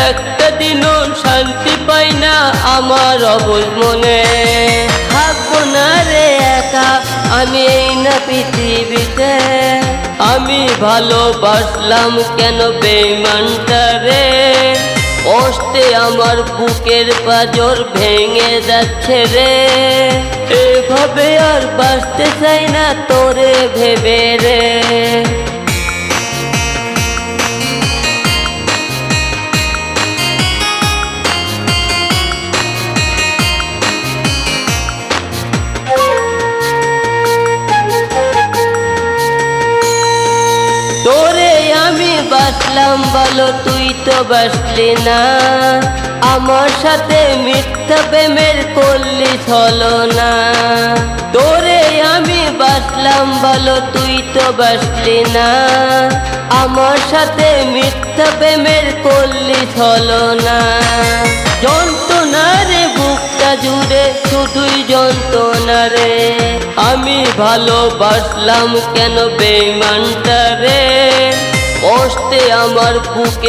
একটা দিনও শান্তি পাই না আমার অবুঝ মনে। থাকবো না রে একা আমি এই না পৃথিবীতে, আমি ভালোবাসলাম কেন বেঈমানটা রে। কষ্টে আমার বুকের পাঁজর ভেঙে যাচ্ছে রে, এভাবে আর বাঁচতে চাই না তোরে ভেবে রে। তোরে আমি বাসলাম ভালো তুই তো বাসলি না, আমার সাথে মিথ্যা প্রেমের করলি ছলনা। তোরে আমি বাসলাম ভালো তুই তো বাসলি না, আমার সাথে মিথ্যা প্রেমের করলি ছলনা। যন্ত্রণা রে বুকটা জুড়ে শুধুই যন্ত্রণা রে, আমি ভালোবাসলাম কেন বেঈমানটা রে। কষ্টে আমার বুকের